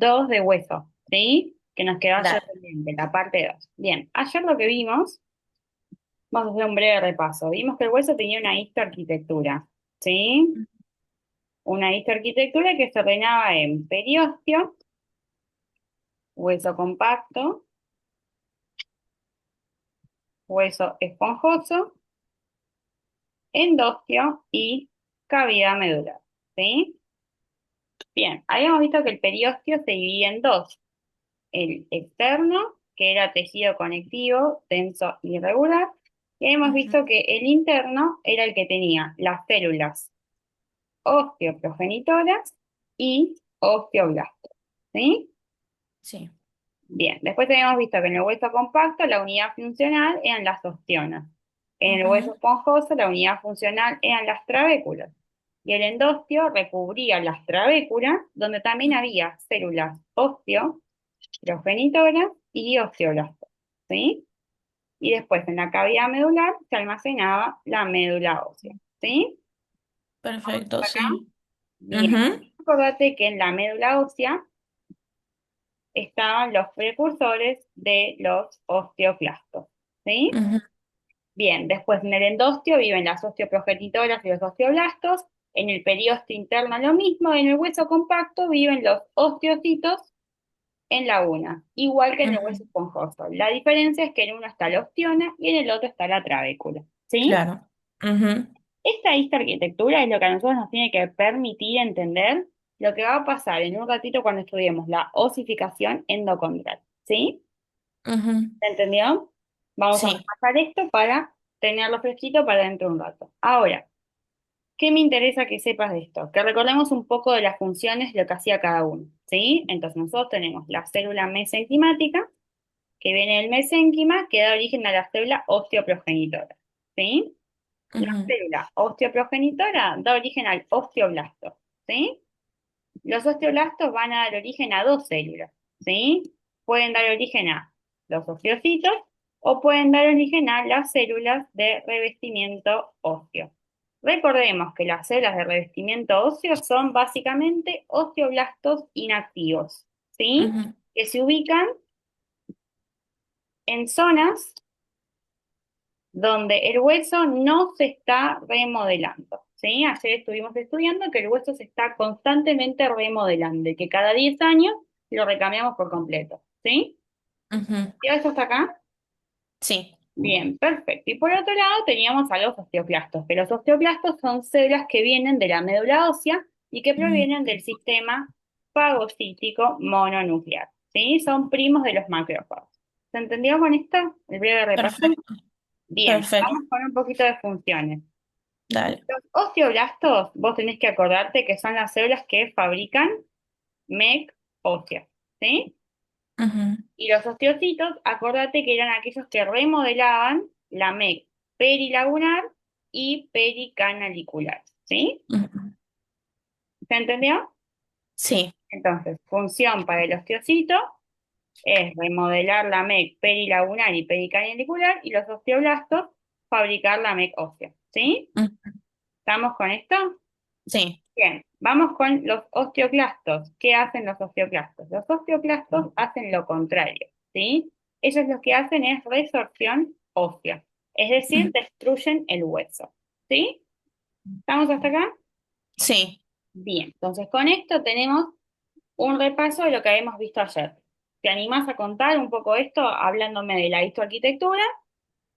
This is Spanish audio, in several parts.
2 de hueso, ¿sí? Que nos quedó ayer Dale. pendiente, la parte 2. Bien, ayer lo que vimos, vamos a hacer un breve repaso. Vimos que el hueso tenía una histoarquitectura, ¿sí? Una histoarquitectura que se ordenaba en periósteo, hueso compacto, hueso esponjoso, endostio y cavidad medular, ¿sí? Bien, habíamos visto que el periósteo se dividía en dos: el externo, que era tejido conectivo, denso y irregular, y hemos Ujú. visto que el interno era el que tenía las células osteoprogenitoras y osteoblastos, ¿sí? Sí. Bien, después habíamos visto que en el hueso compacto la unidad funcional eran las ostionas. En el hueso Ujú. esponjoso la unidad funcional eran las trabéculas. Y el endostio recubría las trabéculas, donde también había células osteoprogenitoras y osteoblastos, ¿sí? Y después en la cavidad medular se almacenaba la médula ósea, ¿sí? Perfecto, Acá, sí. bien. Ujú. Acordate que en la médula ósea estaban los precursores de los osteoclastos, ¿sí? Ujú. Bien, después en el endostio viven las osteoprogenitoras y los osteoblastos, en el periósteo interno lo mismo, en el hueso compacto viven los osteocitos en la una, igual que en el hueso Ujú. esponjoso. La diferencia es que en uno está la ostiona y en el otro está la trabécula, ¿sí? Claro. Ujú. Esta arquitectura es lo que a nosotros nos tiene que permitir entender lo que va a pasar en un ratito cuando estudiemos la osificación endocondral, ¿sí? Ujú. ¿Se entendió? Vamos a Sí. repasar esto para tenerlo fresquito para dentro de un rato. Ahora, ¿qué me interesa que sepas de esto? Que recordemos un poco de las funciones, lo que hacía cada uno, ¿sí? Entonces nosotros tenemos la célula mesenquimática, que viene del mesénquima, que da origen a la célula osteoprogenitora, ¿sí? La Ujú. célula osteoprogenitora da origen al osteoblasto, ¿sí? Los osteoblastos van a dar origen a dos células, ¿sí? Pueden dar origen a los osteocitos o pueden dar origen a las células de revestimiento óseo. Recordemos que las células de revestimiento óseo son básicamente osteoblastos inactivos, ¿sí? Ujú. Que se ubican en zonas donde el hueso no se está remodelando, ¿sí? Ayer estuvimos estudiando que el hueso se está constantemente remodelando y que cada 10 años lo recambiamos por completo, ¿sí? Ujú. ¿Y eso hasta acá? Sí. Bien, perfecto. Y por otro lado teníamos a los osteoclastos, que los osteoclastos son células que vienen de la médula ósea y que Ujú. provienen del sistema fagocítico mononuclear, ¿sí? Son primos de los macrófagos. ¿Se entendió con esto? El breve repaso. Perfecto. Bien, Perfecto. vamos con un poquito de funciones. Dale. Los osteoblastos, vos tenés que acordarte que son las células que fabrican MEC ósea, ¿sí? Ujú. Y los osteocitos, acordate que eran aquellos que remodelaban la MEC perilagunar y pericanalicular, ¿sí? Ujú. ¿Se entendió? Sí. Entonces, función para el osteocito es remodelar la MEC perilagunar y pericanalicular y los osteoblastos fabricar la MEC ósea, ¿sí? Ujú. ¿Estamos con esto? Sí. Bien, vamos con los osteoclastos. ¿Qué hacen los osteoclastos? Los osteoclastos hacen lo contrario, ¿sí? Ellos lo que hacen es resorción ósea, es decir, Ujú. destruyen el hueso, ¿sí? ¿Estamos hasta acá? Sí. Bien, entonces con esto tenemos un repaso de lo que habíamos visto ayer. ¿Te animás a contar un poco esto hablándome de la histoarquitectura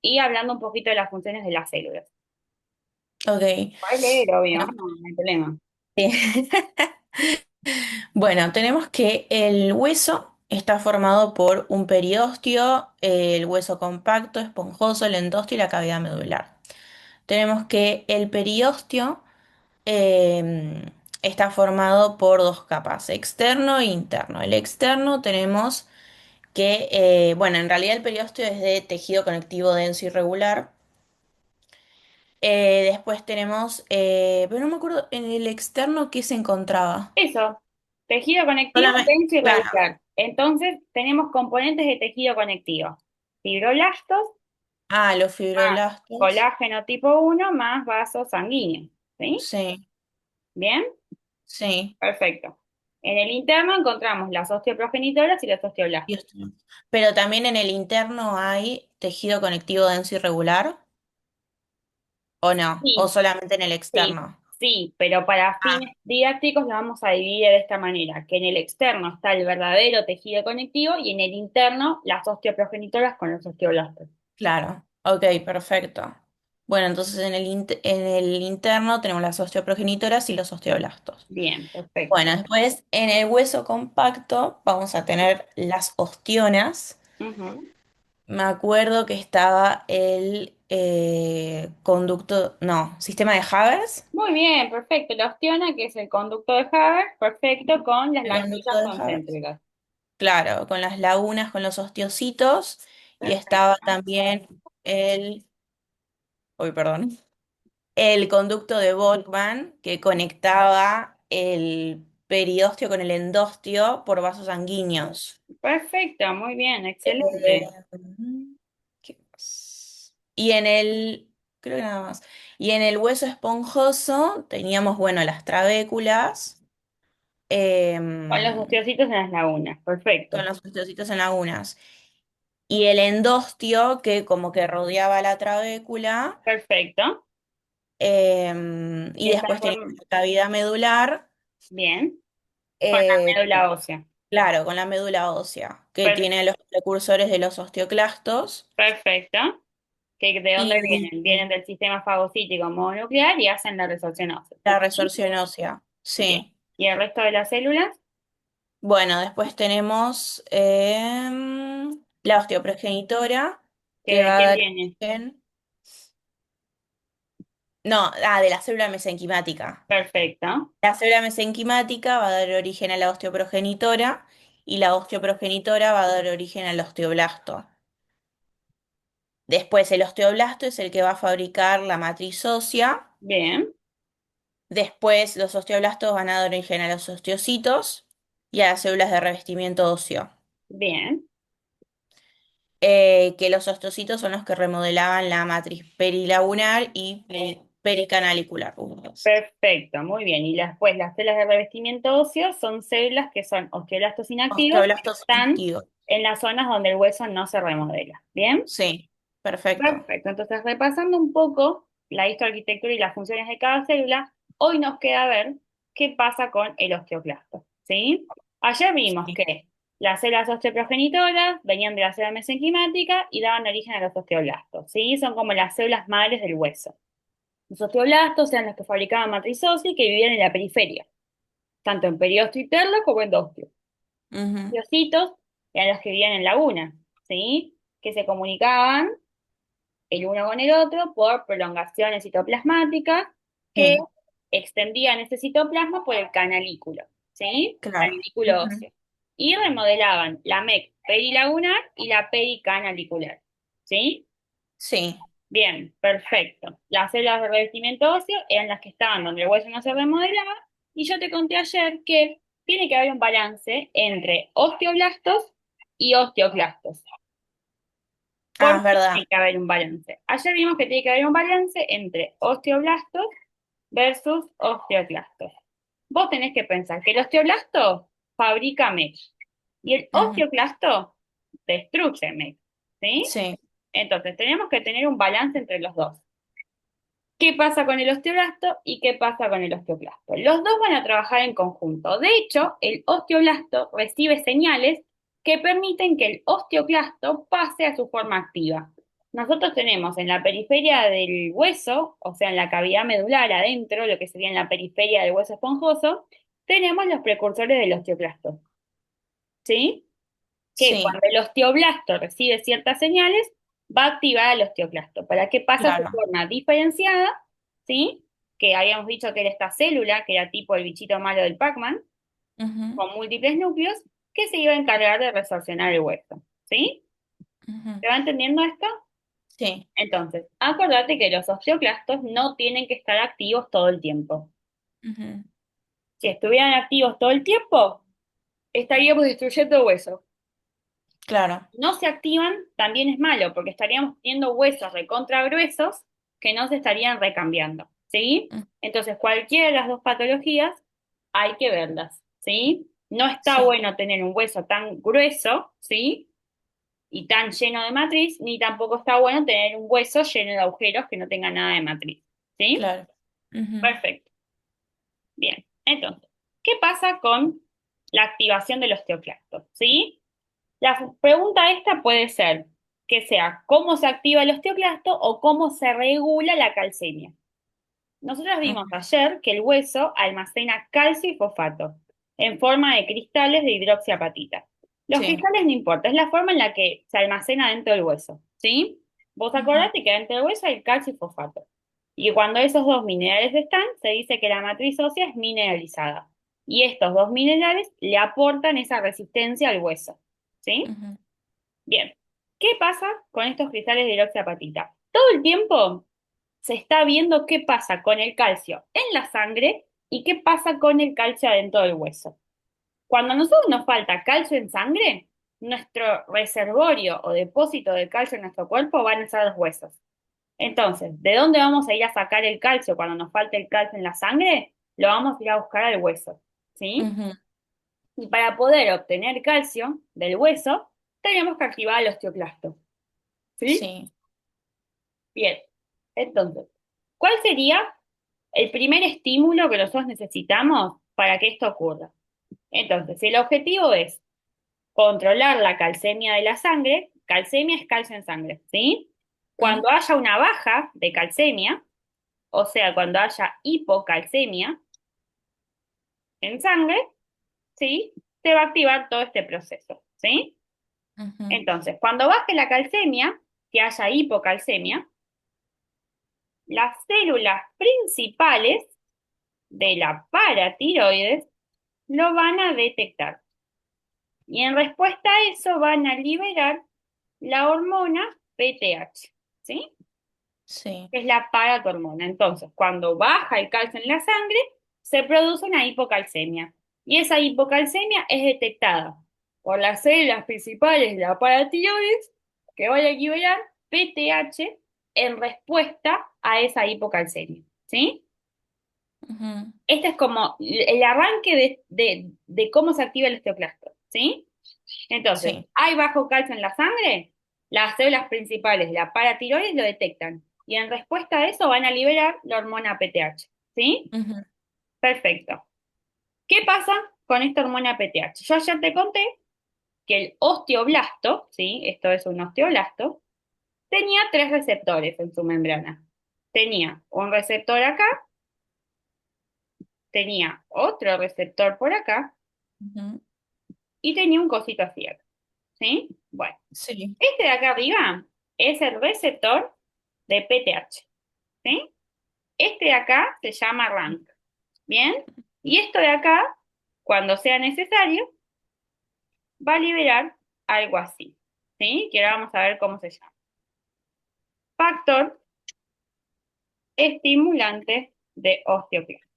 y hablando un poquito de las funciones de las células? Ok. Puedes leer, obvio, Bueno, no hay problema. sí. Bueno, tenemos que el hueso está formado por un periósteo, el hueso compacto, esponjoso, el endostio y la cavidad medular. Tenemos que el periósteo está formado por dos capas, externo e interno. El externo tenemos que, bueno, en realidad el periósteo es de tejido conectivo denso y regular. Después tenemos, pero no me acuerdo en el externo qué se encontraba. Eso, tejido conectivo Solamente, denso y claro. regular. Entonces, tenemos componentes de tejido conectivo. Fibroblastos Ah, los más fibroblastos. colágeno tipo 1 más vasos sanguíneos. ¿Sí? Sí, ¿Bien? sí. Perfecto. En el interno encontramos las osteoprogenitoras y los Y osteoblastos. osteo- Pero también en el interno hay tejido conectivo denso irregular, ¿o no? ¿O Sí, solamente en el sí, externo? sí, pero para Ah, fines didácticos lo vamos a dividir de esta manera, que en el externo está el verdadero tejido conectivo y en el interno las osteoprogenitoras con los osteoblastos. claro. Ok, perfecto. Bueno, entonces en el interno tenemos las osteoprogenitoras y los osteoblastos. Bien, perfecto. Bueno, después en el hueso compacto vamos a tener las ostionas. Ujú. Me acuerdo que estaba el conducto, no, sistema de Haber. Muy bien, perfecto. La ostiona, que es el conducto de Haber, perfecto, con las El conducto lagunillas de Haber. concéntricas. Claro, con las lagunas, con los osteocitos. Y estaba Perfecto. también uy, perdón, el conducto de Volkmann que conectaba el periósteo con el endostio por vasos sanguíneos. Perfecto, muy bien, Eh, excelente. ¿Qué más? Y en el, creo que nada más. Y en el hueso esponjoso teníamos, bueno, las trabéculas, Con los em, osteocitos en las lagunas, con perfecto. los osteocitos en lagunas. Y el endostio que como que rodeaba la trabécula. Perfecto. Y Y está después teníamos form- la cavidad medular, bien, con la eh, médula ósea. claro, con la médula ósea, que Per- tiene los precursores de los osteoclastos. perfecto. ¿De dónde Y vienen? Vienen del sistema fagocítico mononuclear y hacen la resorción ósea. la ¿Sí? resorción ósea, Bien. sí. ¿Y el resto de las células? Bueno, después tenemos la osteoprogenitora, que ¿De va a quién dar viene? origen. No, de la célula mesenquimática. Perfecto. La célula mesenquimática va a dar origen a la osteoprogenitora y la osteoprogenitora va a dar origen al osteoblasto. Después, el osteoblasto es el que va a fabricar la matriz ósea. Bien, Después, los osteoblastos van a dar origen a los osteocitos y a las células de revestimiento óseo. bien. Que los osteocitos son los que remodelaban la matriz perilagunar y pericanalicular. Perfecto, muy bien. Y después las células de revestimiento óseo son células que son osteoblastos inactivos, Osteoblastos están inactivos. en las zonas donde el hueso no se remodela. ¿Bien? Sí, perfecto. Perfecto. Entonces, repasando un poco la histoarquitectura y las funciones de cada célula, hoy nos queda ver qué pasa con el osteoclasto. ¿Sí? Ayer vimos Sí. que las células osteoprogenitoras venían de la célula mesenquimática y daban origen a los osteoblastos. ¿Sí? Son como las células madres del hueso. Los osteoblastos eran los que fabricaban matriz ósea y que vivían en la periferia, tanto en periósteo interno como en endostio. Ujú, Los ocitos eran los que vivían en lagunas, ¿sí? Que se comunicaban el uno con el otro por prolongaciones citoplasmáticas que sí, extendían ese citoplasma por el canalículo, ¿sí? claro. Canalículo Ujú, óseo. Y remodelaban la MEC perilagunar y la pericanalicular, ¿sí? sí. Bien, perfecto. Las células de revestimiento óseo eran las que estaban donde el hueso no se remodelaba y yo te conté ayer que tiene que haber un balance entre osteoblastos y osteoclastos. Ah, ¿Por es qué verdad. tiene que haber un balance? Ayer vimos que tiene que haber un balance entre osteoblastos versus osteoclastos. Vos tenés que pensar que el osteoblasto fabrica MEC y el Ujú, osteoclasto destruye MEC, ¿sí? sí. Entonces tenemos que tener un balance entre los dos. ¿Qué pasa con el osteoblasto y qué pasa con el osteoclasto? Los dos van a trabajar en conjunto. De hecho, el osteoblasto recibe señales que permiten que el osteoclasto pase a su forma activa. Nosotros tenemos en la periferia del hueso, o sea, en la cavidad medular adentro, lo que sería en la periferia del hueso esponjoso, tenemos los precursores del osteoclasto, ¿sí? Que Sí, cuando el osteoblasto recibe ciertas señales, va a activar al osteoclasto para que pase a su claro. forma diferenciada, ¿sí? Que habíamos dicho que era esta célula, que era tipo el bichito malo del Pac-Man, Ujú, con múltiples núcleos, que se iba a encargar de resorcionar el hueso, ¿sí? ujú, ¿Se va entendiendo esto? sí. Entonces, acordate que los osteoclastos no tienen que estar activos todo el tiempo. Ujú, Si estuvieran activos todo el tiempo, estaríamos destruyendo el hueso. claro. No se activan, también es malo, porque estaríamos teniendo huesos recontra gruesos que no se estarían recambiando, ¿sí? Mm, Entonces, cualquiera de las dos patologías hay que verlas, ¿sí? No está Sí, bueno tener un hueso tan grueso, ¿sí? Y tan lleno de matriz, ni tampoco está bueno tener un hueso lleno de agujeros que no tenga nada de matriz, ¿sí? claro. Ujú. Perfecto. Bien. Entonces, ¿qué pasa con la activación del osteoclasto? ¿Sí? La pregunta esta puede ser que sea cómo se activa el osteoclasto o cómo se regula la calcemia. Nosotros vimos Ujú. ayer que el hueso almacena calcio y fosfato en forma de cristales de hidroxiapatita. Los Sí. cristales no importa, es la forma en la que se almacena dentro del hueso, ¿sí? Vos Ujú. acordate que dentro del hueso hay calcio y fosfato. Y cuando esos dos minerales están, se dice que la matriz ósea es mineralizada. Y estos dos minerales le aportan esa resistencia al hueso, ¿sí? Ujú. Bien, ¿qué pasa con estos cristales de hidroxiapatita? Todo el tiempo se está viendo qué pasa con el calcio en la sangre y qué pasa con el calcio adentro del hueso. Cuando a nosotros nos falta calcio en sangre, nuestro reservorio o depósito de calcio en nuestro cuerpo van a ser los huesos. Entonces, ¿de dónde vamos a ir a sacar el calcio cuando nos falte el calcio en la sangre? Lo vamos a ir a buscar al hueso, ¿sí? Ujú. Y para poder obtener calcio del hueso, tenemos que activar el osteoclasto, ¿sí? Sí. Bien, entonces, ¿cuál sería el primer estímulo que nosotros necesitamos para que esto ocurra? Entonces, si el objetivo es controlar la calcemia de la sangre, calcemia es calcio en sangre, ¿sí? Mm. Cuando haya una baja de calcemia, o sea, cuando haya hipocalcemia en sangre, ¿sí? Se va a activar todo este proceso, ¿sí? Ujú. Entonces, cuando baje la calcemia, que haya hipocalcemia, las células principales de la paratiroides lo van a detectar. Y en respuesta a eso van a liberar la hormona PTH, ¿sí? Sí. Que es la paratormona. Entonces, cuando baja el calcio en la sangre, se produce una hipocalcemia. Y esa hipocalcemia es detectada por las células principales de la paratiroides que van a liberar PTH en respuesta a esa hipocalcemia, ¿sí? Ujú. Este es como el arranque de cómo se activa el osteoclasto, ¿sí? Entonces, Sí. ¿hay bajo calcio en la sangre? Las células principales, la paratiroides, lo detectan. Y en respuesta a eso van a liberar la hormona PTH, ¿sí? Ujú. Perfecto. ¿Qué pasa con esta hormona PTH? Yo ayer te conté que el osteoblasto, ¿sí? Esto es un osteoblasto, tenía tres receptores en su membrana. Tenía un receptor acá, tenía otro receptor por acá, Ujú. y tenía un cosito así acá, ¿sí? Bueno, Sí. este de acá arriba es el receptor de PTH, ¿sí? Este de acá se llama RANK, ¿bien? Y esto de acá, cuando sea necesario, va a liberar algo así, ¿sí? Que ahora vamos a ver cómo se llama. Factor estimulante de osteoclasto,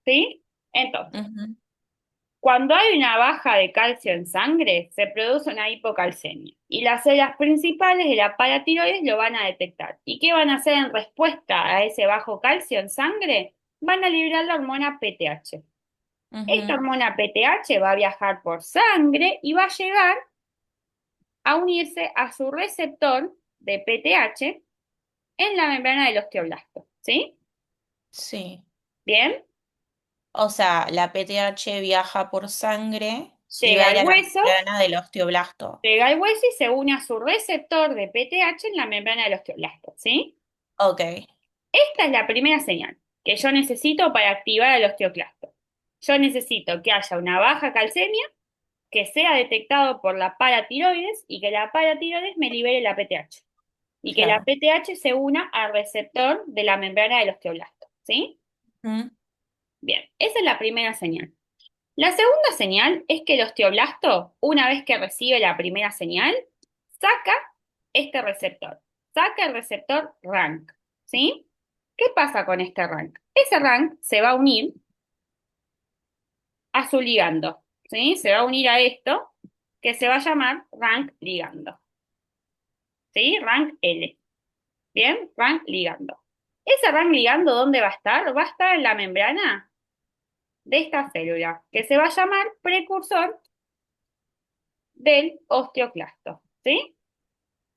¿sí? Entonces, Ujú. cuando hay una baja de calcio en sangre, se produce una hipocalcemia y las células principales de la paratiroides lo van a detectar. ¿Y qué van a hacer en respuesta a ese bajo calcio en sangre? Van a liberar la hormona PTH. Esta Ujú. hormona PTH va a viajar por sangre y va a llegar a unirse a su receptor de PTH en la membrana del osteoblasto. ¿Sí? Sí. ¿Bien? O sea, la PTH viaja por sangre y va Llega a ir al a la hueso, membrana del osteoblasto. llega al hueso y se une a su receptor de PTH en la membrana del osteoblasto. ¿Sí? Ok. Esta es la primera señal que yo necesito para activar el osteoclasto. Yo necesito que haya una baja calcemia, que sea detectado por la paratiroides y que la paratiroides me libere la PTH. Y que la Claro. PTH se una al receptor de la membrana del osteoblasto. ¿Sí? Ujú. Bien, esa es la primera señal. La segunda señal es que el osteoblasto, una vez que recibe la primera señal, saca este receptor, saca el receptor RANK, ¿sí? ¿Qué pasa con este RANK? Ese RANK se va a unir a su ligando, ¿sí? Se va a unir a esto que se va a llamar RANK ligando, ¿sí? RANK L, ¿bien? RANK ligando. ¿Ese RANK ligando dónde va a estar? Va a estar en la membrana de esta célula, que se va a llamar precursor del osteoclasto, ¿sí?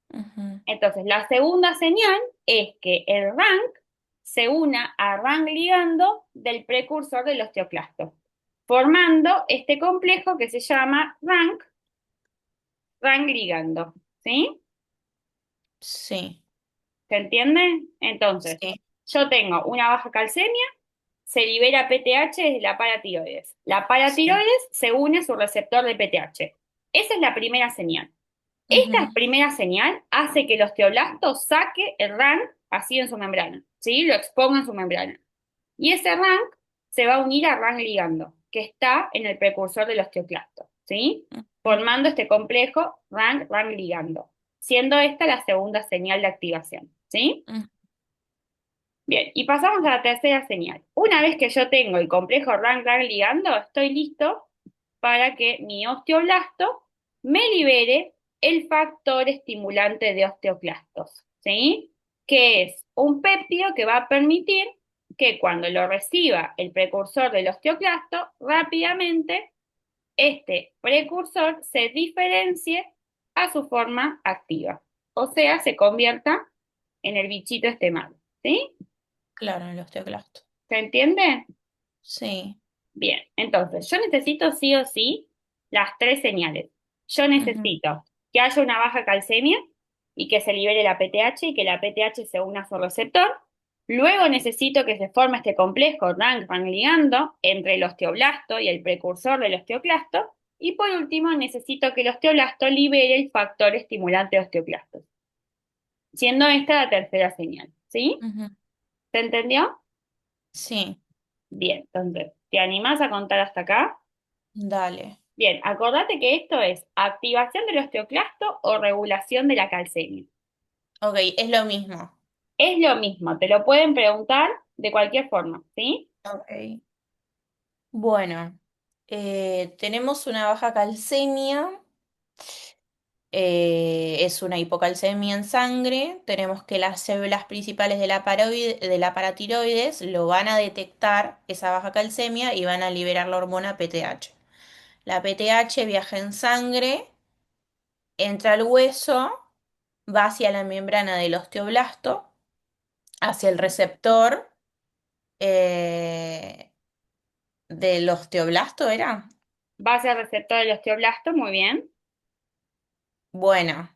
Ujú. Entonces, la segunda señal es que el RANK se una a RANK ligando del precursor del osteoclasto, formando este complejo que se llama RANK ligando, ¿sí? Sí, ¿Se entiende? Entonces, sí. yo tengo una baja calcemia, se libera PTH desde la paratiroides. La Sí. paratiroides se une a su receptor de PTH. Esa es la primera señal. Esta Ujú. primera señal hace que el osteoblasto saque el RANK así en su membrana, ¿sí? Lo exponga en su membrana. Y ese RANK se va a unir a RANK ligando, que está en el precursor del osteoclasto, ¿sí? Ujú. Formando este complejo RANK ligando, siendo esta la segunda señal de activación, ¿sí? Ujú. Bien, y pasamos a la tercera señal. Una vez que yo tengo el complejo RANK ligando, estoy listo para que mi osteoblasto me libere el factor estimulante de osteoclastos, ¿sí? Que es un péptido que va a permitir que cuando lo reciba el precursor del osteoclasto, rápidamente este precursor se diferencie a su forma activa, o sea, se convierta en el bichito este malo, ¿sí? Claro, en el osteoclasto. ¿Se entiende? Sí. Bien, entonces yo necesito sí o sí las tres señales. Yo Ujú. necesito que haya una baja calcemia y que se libere la PTH y que la PTH se una a su receptor. Luego necesito que se forme este complejo RANK-RANK ligando entre el osteoblasto y el precursor del osteoclasto. Y por último, necesito que el osteoblasto libere el factor estimulante de osteoclastos, siendo esta la tercera señal. ¿Sí? Ujú. ¿Se entendió? Sí. Bien, entonces, ¿te animás a contar hasta acá? Dale. Bien, acordate que esto es activación del osteoclasto o regulación de la calcemia. Ok, es lo mismo. Es lo mismo, te lo pueden preguntar de cualquier forma, ¿sí? Ok. Bueno, tenemos una baja calcemia, es una hipocalcemia en sangre. Tenemos que las células principales de la paratiroides lo van a detectar, esa baja calcemia, y van a liberar la hormona PTH. La PTH viaja en sangre, entra al hueso, va hacia la membrana del osteoblasto, hacia el receptor eh, del osteoblasto, ¿era? Base al receptor del osteoblasto, muy bien. Bueno,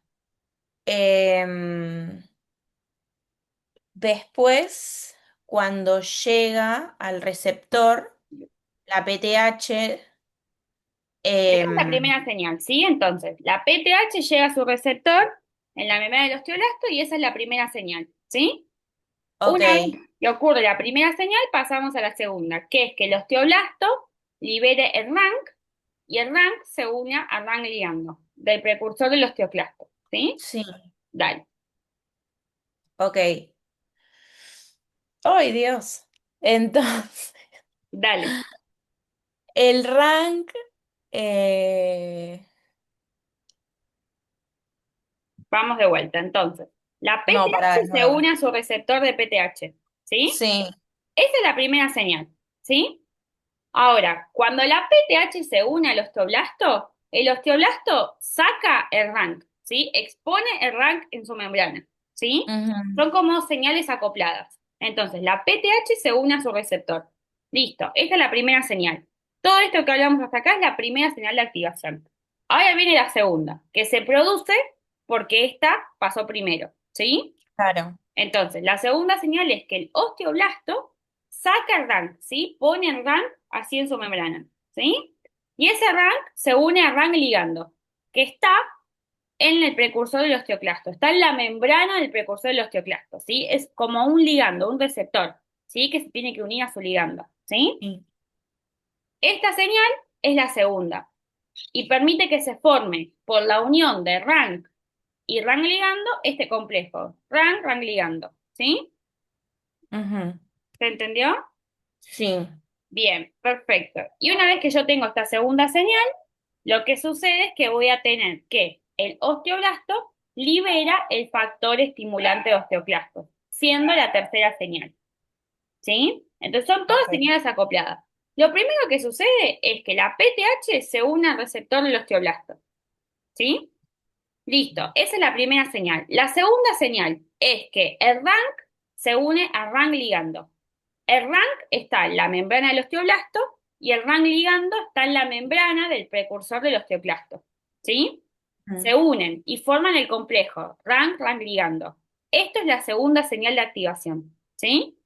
em, después, cuando llega al receptor, la PTH, Esta es la em, primera señal, ¿sí? Entonces, la PTH llega a su receptor en la membrana del osteoblasto y esa es la primera señal, ¿sí? ok, Una vez que ocurre la primera señal, pasamos a la segunda, que es que el osteoblasto libere el RANK y el RANK se une a RANK ligando, del precursor del osteoclasto, ¿sí? sí, Dale, ok. ¡Ay, Dios! Entonces, dale. el rank, eh, Vamos de vuelta. Entonces, la no, para PTH de se nuevo. une a su receptor de PTH, ¿sí? Sí, Esa es la primera señal, ¿sí? Ahora, cuando la PTH se une al osteoblasto, el osteoblasto saca el RANK, ¿sí? Expone el RANK en su membrana, ¿sí? ujú. Son como señales acopladas. Entonces, la PTH se une a su receptor. Listo, esta es la primera señal. Todo esto que hablamos hasta acá es la primera señal de activación. Ahora viene la segunda, que se produce porque esta pasó primero, ¿sí? Claro. Entonces, la segunda señal es que el osteoblasto saca el RANK, ¿sí? Pone el RANK así en su membrana, ¿sí? Y ese RANK se une a RANK ligando, que está en el precursor del osteoclasto, está en la membrana del precursor del osteoclasto, ¿sí? Es como un ligando, un receptor, ¿sí? Que se tiene que unir a su ligando, ¿sí? Sí. Esta señal es la segunda y permite que se forme por la unión de RANK y RANK ligando este complejo, RANK ligando, ¿sí? Ujú. ¿Se entendió? Sí. Bien, perfecto. Y una vez que yo tengo esta segunda señal, lo que sucede es que voy a tener que el osteoblasto libera el factor estimulante de osteoclastos, siendo la tercera señal. ¿Sí? Entonces son todas Ok. señales acopladas. Lo primero que sucede es que la PTH se une al receptor del osteoblasto, ¿sí? Listo, esa es la primera señal. La segunda señal es que el RANK se une al RANK ligando. El RANK está en la membrana del osteoblasto y el RANK ligando está en la membrana del precursor del osteoclasto, ¿sí? Ujú. Se unen y forman el complejo RANK-RANK ligando. Esto es la segunda señal de activación, ¿sí?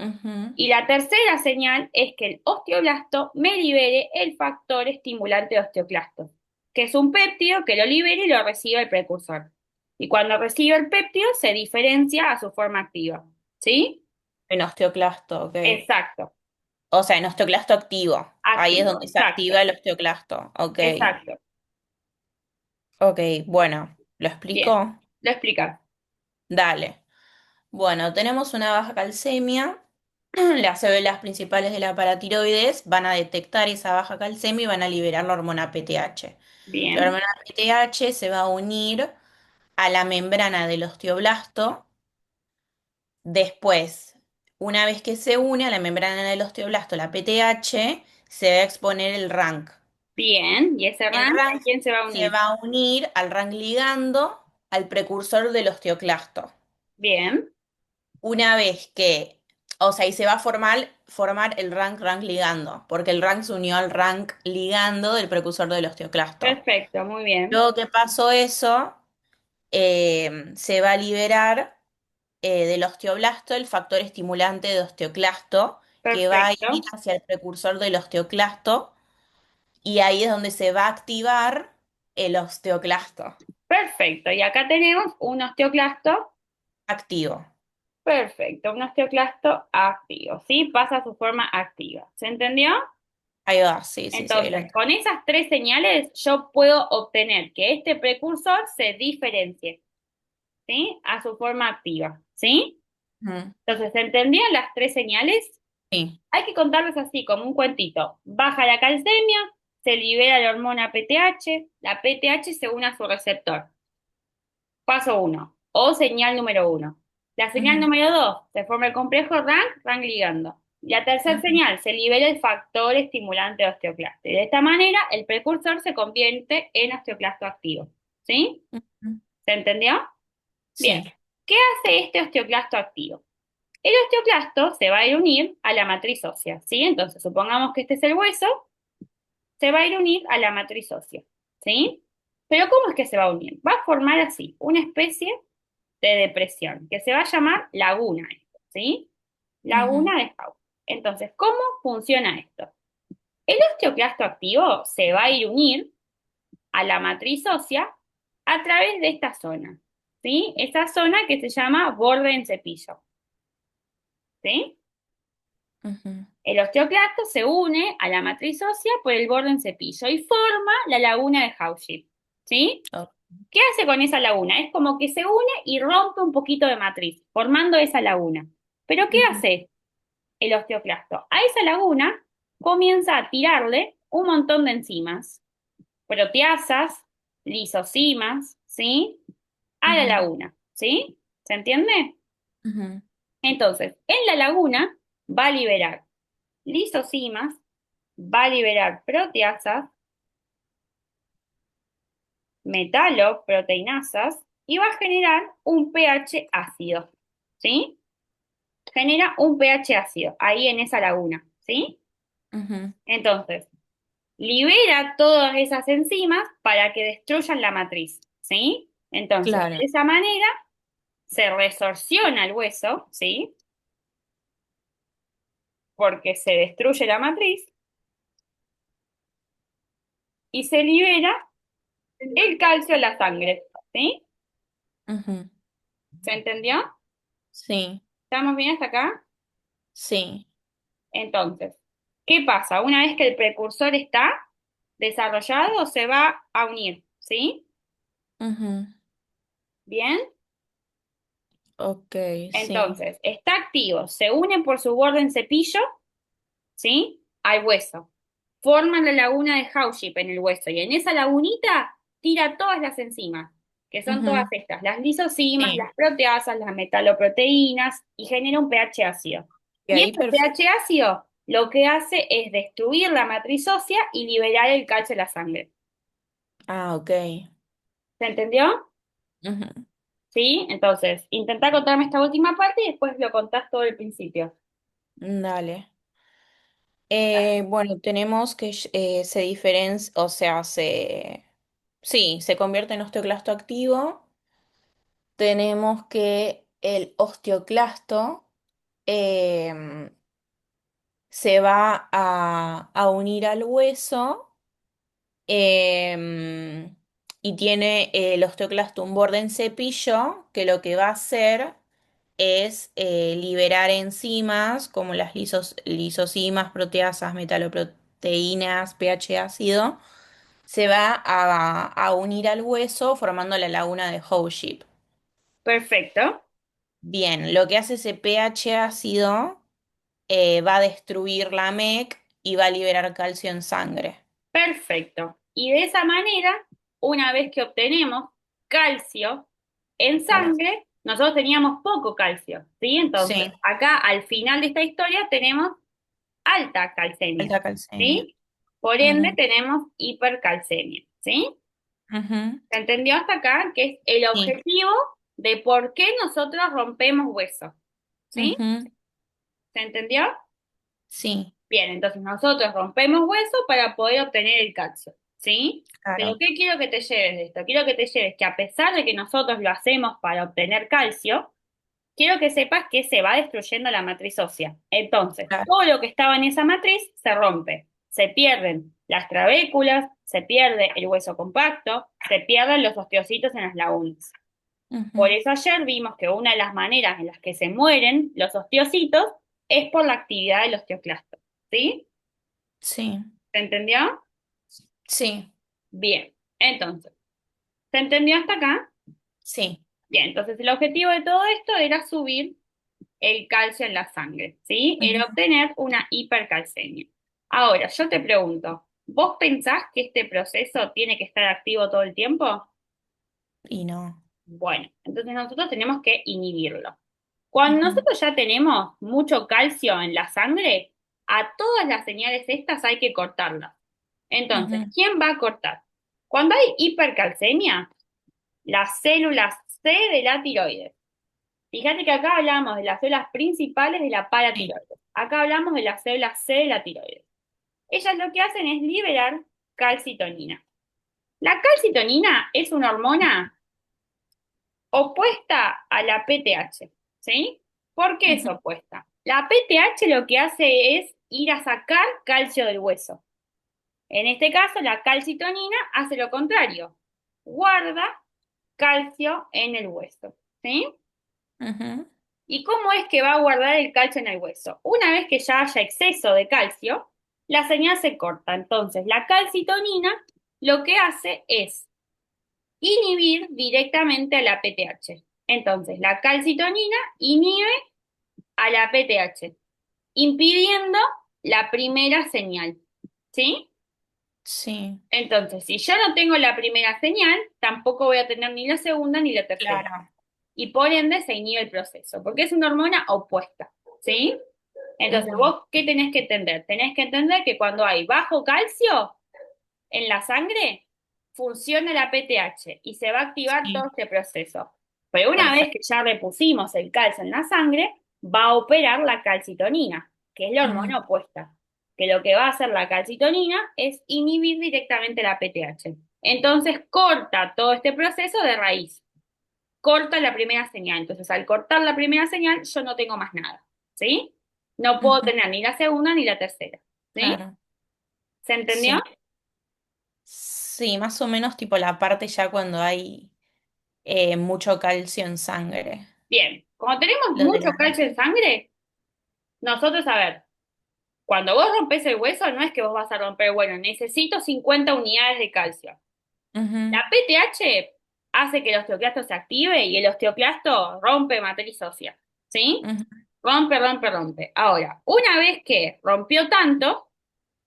Ujú. Y la tercera señal es que el osteoblasto me libere el factor estimulante de osteoclasto, que es un péptido que lo libera y lo recibe el precursor. Y cuando recibe el péptido se diferencia a su forma activa, ¿sí? En osteoclasto, ok. Exacto, O sea, en osteoclasto activo. Ahí es activo, donde se activa exacto, el osteoclasto. Ok. exacto. Ok, bueno, ¿lo Bien, explico? lo explicas. Dale. Bueno, tenemos una baja calcemia. Las células principales de la paratiroides van a detectar esa baja calcemia y van a liberar la hormona PTH. La Bien, hormona PTH se va a unir a la membrana del osteoblasto. Después, una vez que se une a la membrana del osteoblasto, la PTH, se va a exponer el RANK. bien. ¿Y ese El rank a RANK quién se va a se unir? va a unir al RANK ligando al precursor del osteoclasto. Bien, Una vez que, o sea, y se va a formar el rank ligando, porque el rank se unió al rank ligando del precursor del osteoclasto. perfecto, muy bien, Luego que pasó eso, se va a liberar del osteoblasto el factor estimulante de osteoclasto, que va a ir perfecto, hacia el precursor del osteoclasto, y ahí es donde se va a activar el osteoclasto perfecto. Y acá tenemos un osteoclasto. activo. Perfecto, un osteoclasto activo, ¿sí? Pasa a su forma activa. ¿Se entendió? Ahí va, sí, sí, sí, ahí lo Entonces, entendí. con esas tres señales yo puedo obtener que este precursor se diferencie, ¿sí? A su forma activa, ¿sí? Ujú. Entonces, ¿se entendían las tres señales? Sí. Hay que contarlos así, como un cuentito. Baja la calcemia, se libera la hormona PTH, la PTH se une a su receptor. Paso uno, o señal número uno. La señal Ujú, número dos, se forma el complejo RANK ligando. La tercera ujú, señal, se libera el factor estimulante de osteoclasto. Y de esta manera, el precursor se convierte en osteoclasto activo. ¿Sí? ujú. ¿Se entendió? Bien. Sí. ¿Qué hace este osteoclasto activo? El osteoclasto se va a ir a unir a la matriz ósea. ¿Sí? Entonces, supongamos que este es el hueso, se va a ir a unir a la matriz ósea. ¿Sí? Pero ¿cómo es que se va a unir? Va a formar así, una especie de depresión, que se va a llamar laguna esto, ¿sí? Ujú, Laguna de Howe. Entonces, ¿cómo funciona esto? El osteoclasto activo se va a ir a unir a la matriz ósea a través de esta zona, ¿sí? Esa zona que se llama borde en cepillo, ¿sí? ujú. El osteoclasto se une a la matriz ósea por el borde en cepillo y forma la laguna de Hauship, ¿sí? Oh, ¿Qué hace con esa laguna? Es como que se une y rompe un poquito de matriz, formando esa laguna. ¿Pero qué ujú, hace el osteoclasto? A esa laguna comienza a tirarle un montón de enzimas, proteasas, lisosimas, ¿sí? A la ujú, laguna, ¿sí? ¿Se entiende? ujú, Entonces, en la laguna va a liberar lisosimas, va a liberar proteasas, metaloproteinasas y va a generar un pH ácido, ¿sí? Genera un pH ácido ahí en esa laguna, ¿sí? ujú. Entonces, libera todas esas enzimas para que destruyan la matriz, ¿sí? Entonces, Claro. de esa manera se resorciona el hueso, ¿sí? Porque se destruye la matriz y se libera el calcio en la sangre, ¿sí? Ujú. ¿Se entendió? Sí, ¿Estamos bien hasta acá? sí. Entonces, ¿qué pasa? Una vez que el precursor está desarrollado, se va a unir, ¿sí? Ujú. ¿Bien? Ok, sí. Entonces, está activo, se une por su borde en cepillo, ¿sí? Al hueso. Forman la laguna de Hauship en el hueso y en esa lagunita tira todas las enzimas, que son todas Ujú. estas, las lisosimas, Sí. las proteasas, las metaloproteínas y genera un pH ácido. Y Y ahí ese perfecto. pH ácido lo que hace es destruir la matriz ósea y liberar el calcio de la sangre. Ah, ok. ¿Se entendió? Ujú. ¿Sí? Entonces, intentá contarme esta última parte y después lo contás todo el principio. Dale. Bueno, tenemos que se diferencia, o sea, sí, se convierte en osteoclasto activo. Tenemos que el osteoclasto em, se va a unir al hueso em, y tiene el osteoclasto un borde en cepillo que lo que va a hacer es liberar enzimas como las lisosimas, proteasas, metaloproteínas, pH ácido. Se va a unir al hueso formando la laguna de Howship. Perfecto, Bien, lo que hace ese pH ácido va a destruir la MEC y va a liberar calcio en sangre. perfecto. Y de esa manera, una vez que obtenemos calcio en Hola. sangre, nosotros teníamos poco calcio, ¿sí? Entonces, Sí, acá al final de esta historia tenemos alta calcemia, alta calcemia. ¿sí? Por ende, Ujú, tenemos hipercalcemia, ¿sí? ujú, ¿Se entendió hasta acá? Que es el sí, objetivo de por qué nosotros rompemos hueso, ¿sí? ujú, ¿Se entendió? sí, Bien, entonces nosotros rompemos hueso para poder obtener el calcio, ¿sí? Pero claro, ¿qué quiero que te lleves de esto? Quiero que te lleves que a pesar de que nosotros lo hacemos para obtener calcio, quiero que sepas que se va destruyendo la matriz ósea. Entonces, claro. todo lo que estaba en esa matriz se rompe. Se pierden las trabéculas, se pierde el hueso compacto, se pierden los osteocitos en las lagunas. Por Ujú, eso ayer vimos que una de las maneras en las que se mueren los osteocitos es por la actividad del osteoclasto. ¿Sí? sí, ¿Se entendió? sí, Bien. Entonces, ¿se entendió hasta acá? sí. Bien, entonces el objetivo de todo esto era subir el calcio en la sangre, ¿sí? Era Ujú. obtener una hipercalcemia. Ahora, yo te pregunto, ¿vos pensás que este proceso tiene que estar activo todo el tiempo? Y no. Bueno, entonces nosotros tenemos que inhibirlo. Cuando Ujú, nosotros ya tenemos mucho calcio en la sangre, a todas las señales estas hay que cortarlas. Entonces, ujú, ¿quién va a cortar? Cuando hay hipercalcemia, las células C de la tiroides. Fíjate que acá hablamos de las células principales de la sí, paratiroides. Acá hablamos de las células C de la tiroides. Ellas lo que hacen es liberar calcitonina. La calcitonina es una hormona opuesta a la PTH, ¿sí? ¿Por qué es ujú, opuesta? La PTH lo que hace es ir a sacar calcio del hueso. En este caso, la calcitonina hace lo contrario, guarda calcio en el hueso, ¿sí? ujú, ¿Y cómo es que va a guardar el calcio en el hueso? Una vez que ya haya exceso de calcio, la señal se corta. Entonces, la calcitonina lo que hace es inhibir directamente a la PTH. Entonces, la calcitonina inhibe a la PTH, impidiendo la primera señal. ¿Sí? sí, Entonces, si yo no tengo la primera señal, tampoco voy a tener ni la segunda ni la tercera. claro. Y por ende se inhibe el proceso, porque es una hormona opuesta. ¿Sí? Entonces, Ujú, ¿vos qué tenés que entender? Tenés que entender que cuando hay bajo calcio en la sangre, funciona la PTH y se va a activar todo sí, este proceso. Pero una vez que perfecto. ya repusimos el calcio en la sangre, va a operar la calcitonina, que es la Ujú, hormona opuesta. Que lo que va a hacer la calcitonina es inhibir directamente la PTH. Entonces corta todo este proceso de raíz. Corta la primera señal. Entonces, al cortar la primera señal, yo no tengo más nada. ¿Sí? No puedo ujú, tener ni la segunda ni la tercera. ¿Sí? claro. ¿Se entendió? Sí, sí, más o menos tipo la parte ya cuando hay mucho calcio en sangre. Bien. Como tenemos Lo de mucho la... calcio en sangre, nosotros, a ver, cuando vos rompes el hueso, no es que vos vas a romper, bueno, necesito 50 unidades de calcio. La Ujú, PTH hace que el osteoclasto se active y el osteoclasto rompe matriz ósea. ¿Sí? ujú, Rompe, rompe, rompe. Ahora, una vez que rompió tanto,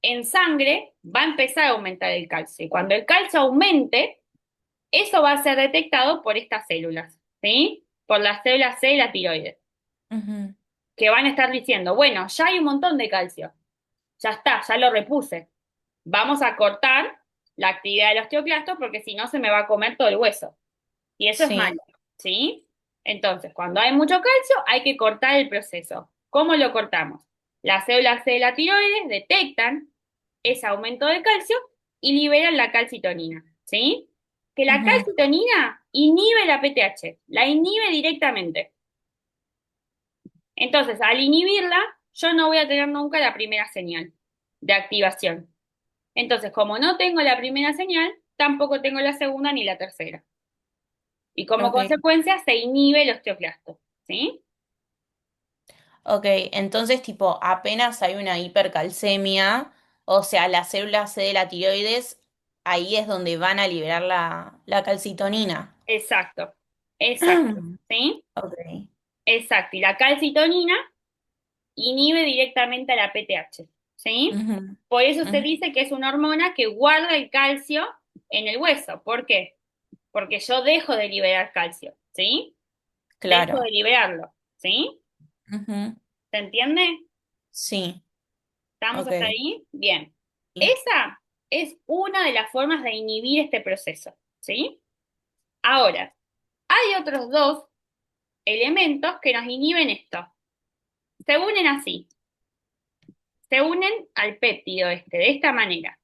en sangre va a empezar a aumentar el calcio. Y cuando el calcio aumente, eso va a ser detectado por estas células, ¿sí? Por las células C de la tiroides, ujú, que van a estar diciendo, bueno, ya hay un montón de calcio. ya está, ya lo repuse. Vamos a cortar la actividad del osteoclasto porque si no se me va a comer todo el hueso. Y eso es Sí. malo, ¿sí? Entonces, cuando hay mucho calcio, hay que cortar el proceso. ¿Cómo lo cortamos? Las células C de la tiroides detectan ese aumento de calcio y liberan la calcitonina, ¿sí? Que la Ujú. calcitonina inhibe la PTH, la inhibe directamente. Entonces, al inhibirla, yo no voy a tener nunca la primera señal de activación. Entonces, como no tengo la primera señal, tampoco tengo la segunda ni la tercera. Y como Ok. consecuencia se inhibe el osteoclasto, ¿sí? Ok, entonces tipo, apenas hay una hipercalcemia, o sea, las células C de la tiroides, ahí es donde van a liberar la calcitonina. Exacto, exacto, ¿sí? Ok. Exacto. Y la calcitonina inhibe directamente a la PTH, ¿sí? Ujú, Por eso se ujú. dice que es una hormona que guarda el calcio en el hueso. ¿Por qué? Porque yo dejo de liberar calcio, ¿sí? Dejo de Claro. liberarlo, ¿sí? Ujú. ¿Se entiende? Sí, ¿Estamos ok. hasta ahí? Bien. Sí. Esa es una de las formas de inhibir este proceso, ¿sí? Ahora, hay otros dos elementos que nos inhiben esto. Se unen así, se unen al péptido este, de esta manera,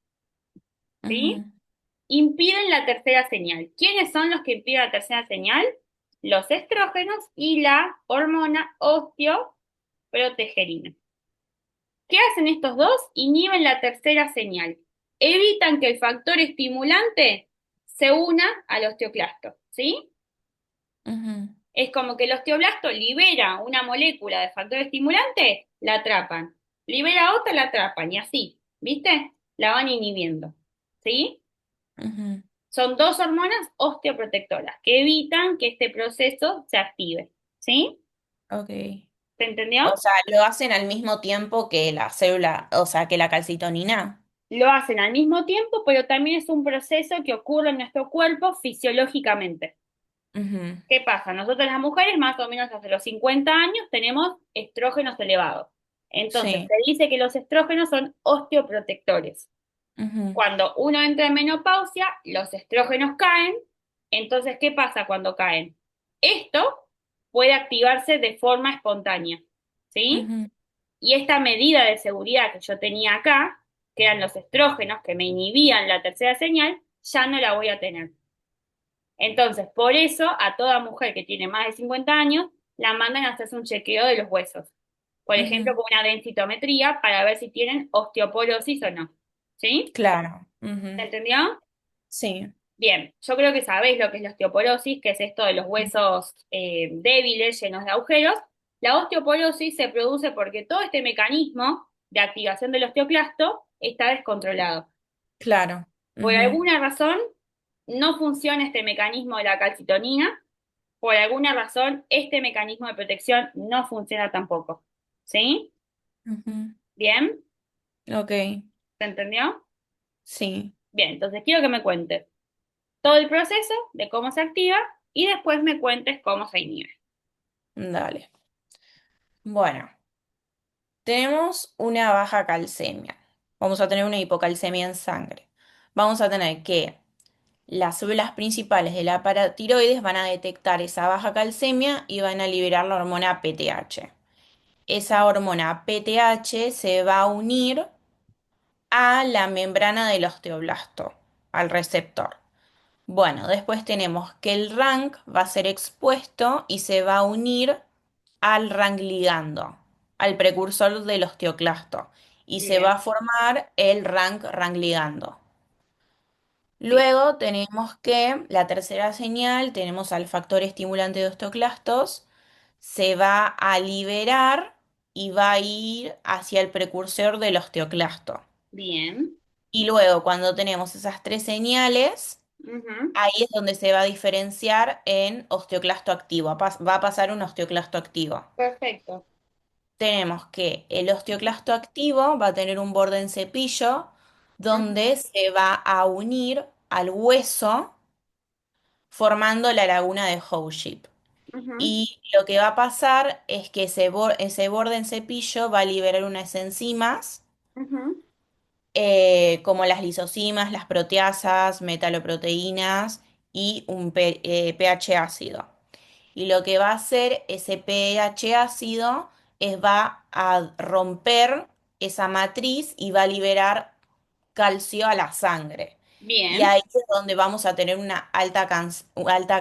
¿sí? Ujú, Impiden la tercera señal. ¿Quiénes son los que impiden la tercera señal? Los estrógenos y la hormona osteoprotegerina. ¿Qué hacen estos dos? Inhiben la tercera señal. Evitan que el factor estimulante se una al osteoclasto, ¿sí? ujú, Es como que el osteoblasto libera una molécula de factor estimulante, la atrapan. Libera otra, la atrapan. Y así, ¿viste? La van inhibiendo. ¿Sí? ujú. Son dos hormonas osteoprotectoras que evitan que este proceso se active. ¿Sí? Ok. ¿Se O entendió? sea, lo hacen al mismo tiempo que la célula, o sea, que la calcitonina. Lo hacen al mismo tiempo, pero también es un proceso que ocurre en nuestro cuerpo fisiológicamente. Ujú, ¿Qué pasa? Nosotros las mujeres, más o menos hasta los 50 años, tenemos estrógenos elevados. Entonces, sí. se dice que los estrógenos son osteoprotectores. Ujú, Cuando uno entra en menopausia, los estrógenos caen. Entonces, ¿qué pasa cuando caen? Esto puede activarse de forma espontánea, ¿sí? ujú, Y esta medida de seguridad que yo tenía acá, que eran los estrógenos que me inhibían la tercera señal, ya no la voy a tener. Entonces, por eso a toda mujer que tiene más de 50 años, la mandan a hacerse un chequeo de los huesos. Por ejemplo, ujú. con una densitometría para ver si tienen osteoporosis o no. ¿Sí? Claro. ¿Se Ujú. entendió? Sí. Bien, yo creo que sabéis lo que es la osteoporosis, que es esto de los huesos débiles, llenos de agujeros. La osteoporosis se produce porque todo este mecanismo de activación del osteoclasto está descontrolado. Claro. Por Ujú, alguna razón, no funciona este mecanismo de la calcitonina. Por alguna razón, este mecanismo de protección no funciona tampoco. ¿Sí? ujú. Bien, Ok. ¿se entendió? Sí. Bien, entonces quiero que me cuentes todo el proceso de cómo se activa y después me cuentes cómo se inhibe. Dale. Bueno, tenemos una baja calcemia. Vamos a tener una hipocalcemia en sangre. Vamos a tener que las células principales de la paratiroides van a detectar esa baja calcemia y van a liberar la hormona PTH. Esa hormona PTH se va a unir a la membrana del osteoblasto, al receptor. Bueno, después tenemos que el RANK va a ser expuesto y se va a unir al RANK ligando, al precursor del osteoclasto, y se va Bien, a formar el RANK ligando. sí, Luego tenemos que la tercera señal, tenemos al factor estimulante de osteoclastos, se va a liberar y va a ir hacia el precursor del osteoclasto. bien. Y luego, cuando tenemos esas tres señales, Ujú, ahí es donde se va a diferenciar en osteoclasto activo. Va a pasar un osteoclasto activo. perfecto. Tenemos que el osteoclasto activo va a tener un borde en cepillo Ujú, donde se va a unir al hueso formando la laguna de Howship. ujú, Y lo que va a pasar es que ese borde en cepillo va a liberar unas enzimas Ujú. como las lisosimas, las proteasas, metaloproteínas y un pH ácido. Y lo que va a hacer ese pH ácido es va a romper esa matriz y va a liberar calcio a la sangre. Y Bien, ahí es donde vamos a tener una alta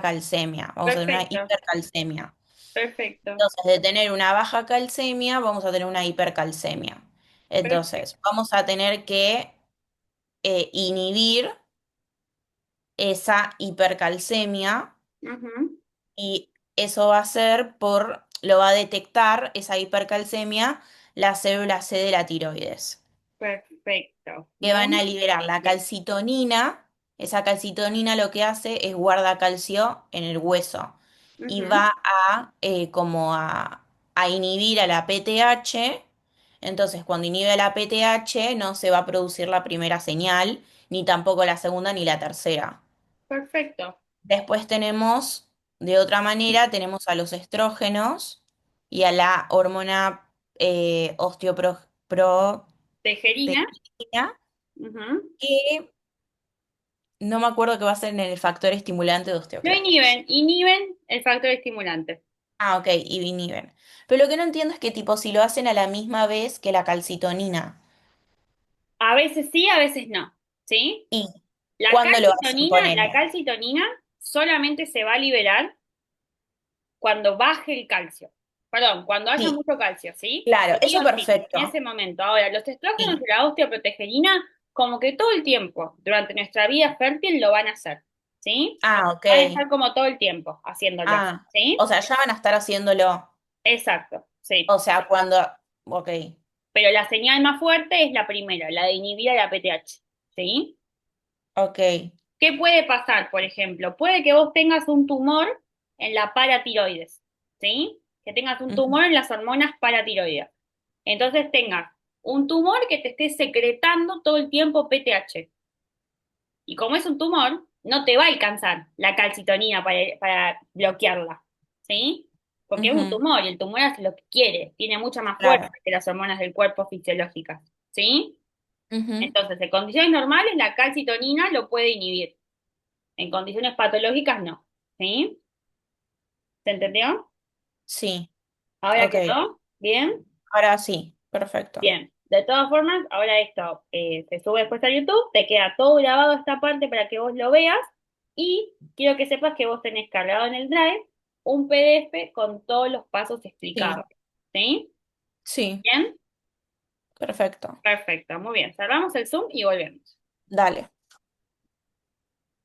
calcemia, vamos a tener una perfecto, hipercalcemia. perfecto, Entonces, de tener una baja calcemia, vamos a tener una hipercalcemia. perfecto. Entonces, vamos a tener que inhibir esa hipercalcemia Ujú. y eso va a ser lo va a detectar esa hipercalcemia la célula C de la tiroides, Perfecto, que van a muy liberar la bien. calcitonina. Esa calcitonina lo que hace es guarda calcio en el hueso y Ujú. va a inhibir a la PTH. Entonces, cuando inhibe a la PTH, no se va a producir la primera señal, ni tampoco la segunda ni la tercera. Perfecto. Después tenemos, de otra manera, tenemos a los estrógenos y a la hormona osteoprogesterona, Tejerina. Ujú. que no me acuerdo qué va a ser en el factor estimulante de No osteoclastos. inhiben el factor estimulante. Ah, ok, y inhiben. Pero lo que no entiendo es que tipo si lo hacen a la misma vez que la calcitonina. A veces sí, a veces no. ¿Sí? ¿Y cuándo lo hacen? La Ponele. calcitonina solamente se va a liberar cuando baje el calcio. Perdón, cuando haya Sí, mucho calcio, ¿sí? claro, Sí eso o sí, en ese perfecto. momento. Ahora, los estrógenos Sí. y la osteoprotegerina, como que todo el tiempo, durante nuestra vida fértil, lo van a hacer, ¿sí? Ah, ok. Van a estar como todo el tiempo haciéndolo, Ah, o ¿sí? sea, ya van a estar haciéndolo. Exacto, sí. O sea, cuando. Ok, Pero la señal más fuerte es la primera, la de inhibir a la PTH, ¿sí? ok. ¿Qué puede pasar, por ejemplo? Puede que vos tengas un tumor en la paratiroides, ¿sí? Que tengas un Ujú, tumor en las hormonas paratiroides. Entonces tengas un tumor que te esté secretando todo el tiempo PTH. Y como es un tumor, no te va a alcanzar la calcitonina para bloquearla, ¿sí? Porque es un ujú, tumor y el tumor hace lo que quiere, tiene mucha más fuerza claro. que las hormonas del cuerpo fisiológicas, ¿sí? Ujú, Entonces, en condiciones normales, la calcitonina lo puede inhibir. En condiciones patológicas, no. ¿Sí? ¿Se entendió? sí, ¿Ahora ok. quedó? ¿Bien? Ahora sí, perfecto. Bien. De todas formas, ahora esto se sube después a YouTube, te queda todo grabado esta parte para que vos lo veas y quiero que sepas que vos tenés cargado en el Drive un PDF con todos los pasos Sí, explicados. ¿Sí? sí, ¿Bien? perfecto. Perfecto, muy bien. Cerramos el Zoom y volvemos. Dale.